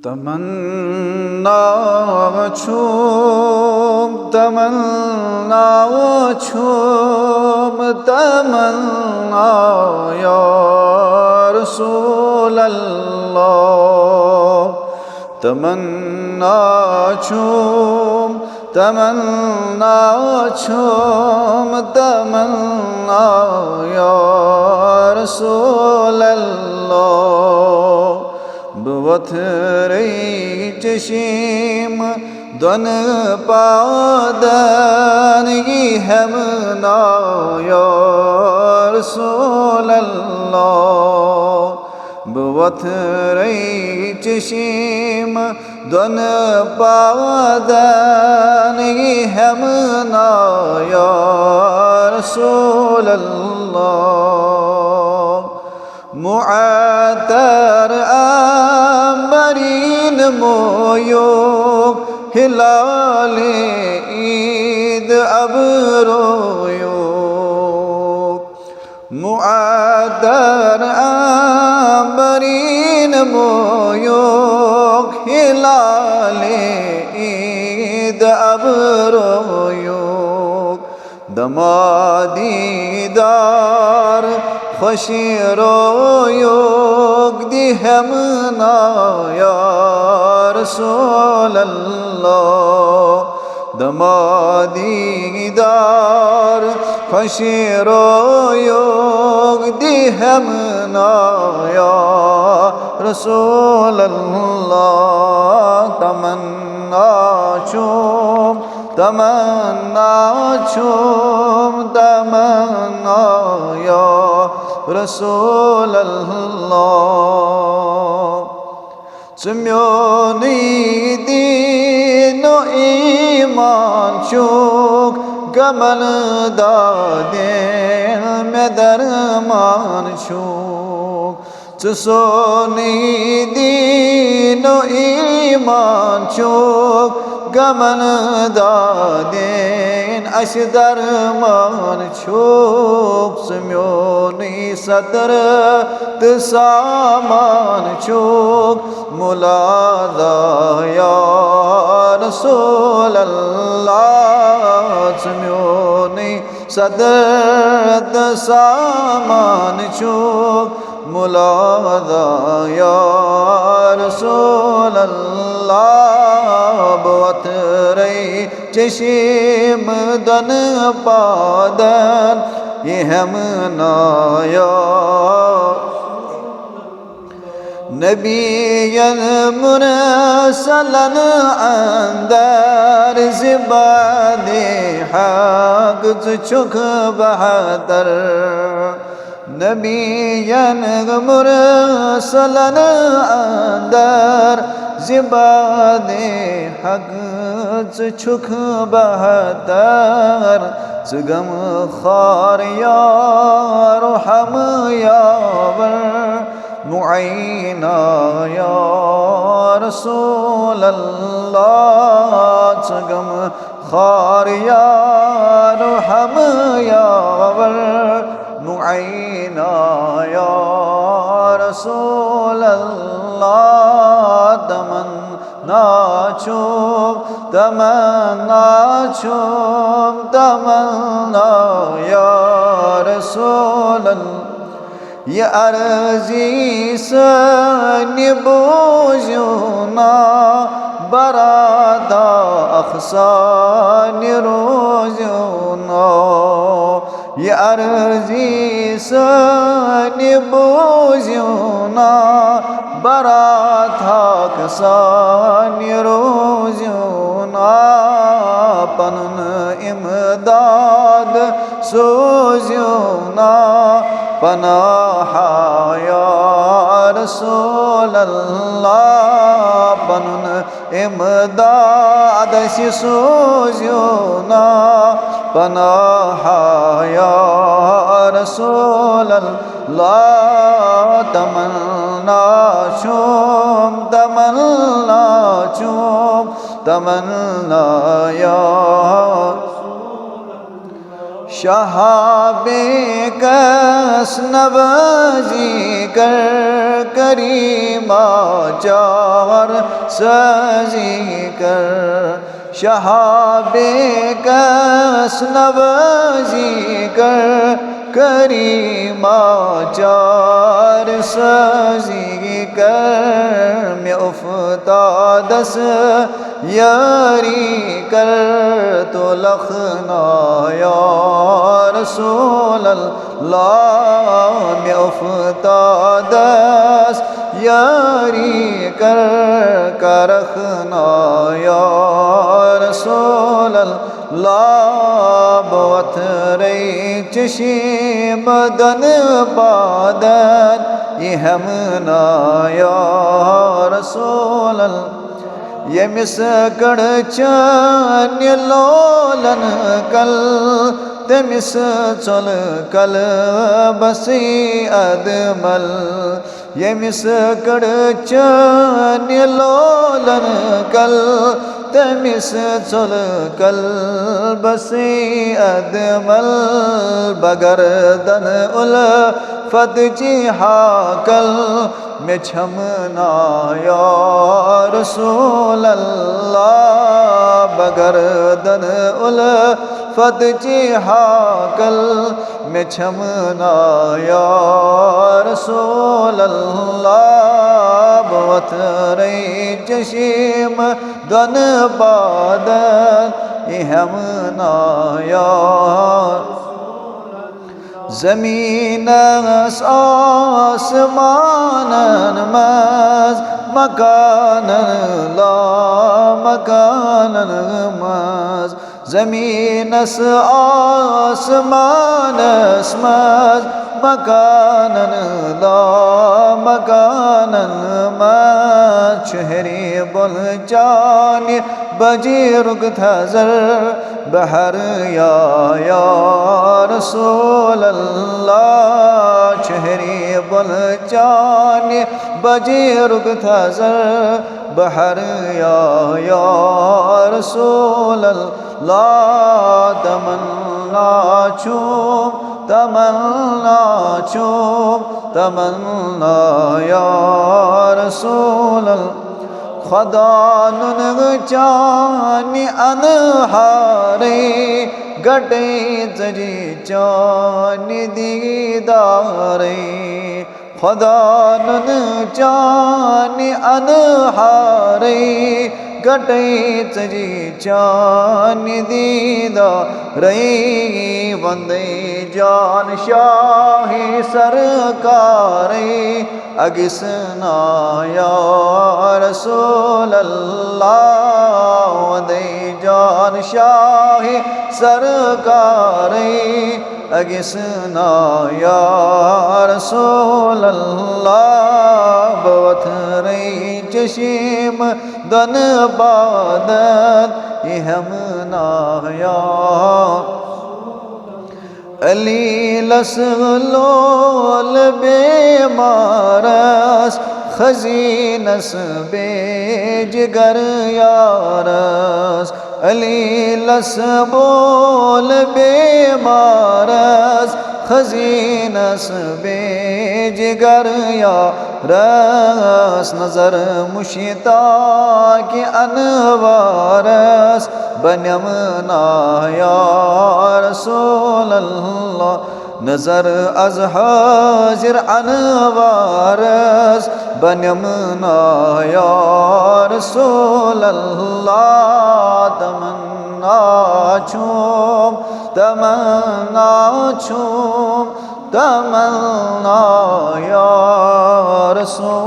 तमन्ना छूम तमन्ना छूम तमन्ना या रसूल अल्लाह। तमन्ना छूम तमन्ना छूम तमन्ना या रसूल अल्लाह। बवथरई चशीम दन पादन ये हमना या रसूल अल्लाह। बवथरई चशीम दन पादन ये हमना या रसूल अल्लाह। मुआतर आमरीन मोयोग हिलाले ईद अब रोयोग। मुआतर आमरीन मोयोग हिलाले ईद अब रोयोग। दमादीदार खुशी रोयोग दी हमना या रसूल अल्लाह। दमादीदार खुशी रोयोग दी हमना या रसूल अल्लाह। तमन्ना छूम तमन्ना छूम तमन्ना या रसूल अल्लाह। चम्योनी दीनो ईमान चूक गमन दादे में दरमान चूक। चसोनी दीनो ईमान चूक गमन दादेन अश दरमान छूक। सम्योनी सतर सामान छूक मुलादा या रसूल अल्लाह। सम्योनी सदर सामान छूक मुलादा या रसूल अल्लाह। बवथरई चशीम दन पादन ये हमना या नबियन मुरसलन अंदर ज़िबाने हक चुख बहादुर। नबियन मुरसलन अंदर ज़िबाने हक चुख बहादुर। गम खार यार हम यावर मुआइना या रसूल अल्लाह। गम खार यार हम यावर मुआइना या रसूल अल्लाह। तमन्ना छूम तमन्ना छूम तमन्ना या रसूल अल्लाह। ये अर्जी निबोजना बरादा अखसान रोजना। ये अर्जी निबोजना बरादा अखसान रोजना। पनुन इमदाद सोजना पनाह या रसूल अल्लाह। पनुन इमदाद सोजना पनाह या रसूल अल्लाह। तमन्ना छूम तमन्ना छूम तमन्ना या शहाबे कस नवाजी कर करीमा चार सजी कर शहाबे कस नवाजी कर करीमा चार सजी कर में उफ्तादस यारी कर तो लखना या रसूल अल्लाह में उफ्तादस यारी कर रखना या रसूल अल्लाह बहुत रही चशी बदन बादन ये हमना या रसूल यमिस कड़ चन लोलन कल तमिस चल कल बसी अदमल यमिस कड़ चन लोलन कल तमिस चल कल बसी अदमल बगर दन उल फत जी हाकल में छमना या रसूल अल्लाह बगर दन उल फत जी हाकल में छमना या रसूल अल्लाह बहुत रही चशीम दन बादन हमना या ज़मीन आसमानन मज़ मकानन ला मकानन मज़ ज़मीन आसमानस मज़ मकानन ला मकानन मज़ चेहरे बुल जानी बजी रुग थज़र बहर या रसूल अल्लाह चेहरे बुल जानी बजी रुग थज़र बहर या रसूल अल्लाह तमन्ना चूम तमन्ना चूम तमन्ना या रसूल खुदा नुन चानी अनहारे गटे जजी चानी दीदारे खुदा नुन चानी अनहारे गटे जजी चानी दीदारे वंदे जान शाही सरकारे अगिसना या रसूल अल्लाह वंदे जान शाही सरकारे अगिसना या रसूल अल्लाह बहुत रही चशीम दन बादन ये हमना या अली लसलोल बेमारस खजीनस बेजगर यारस अली लसबोल बेमारस खजीनस बेजगर यारस नजर मुशिता की अनवारस बनमना या रसूल अल्लाह नजर अज हाजिर अनवारस बनमना या रसूल अल्लाह तमन्ना चूम तमन्ना चूम तमन्ना या रसूल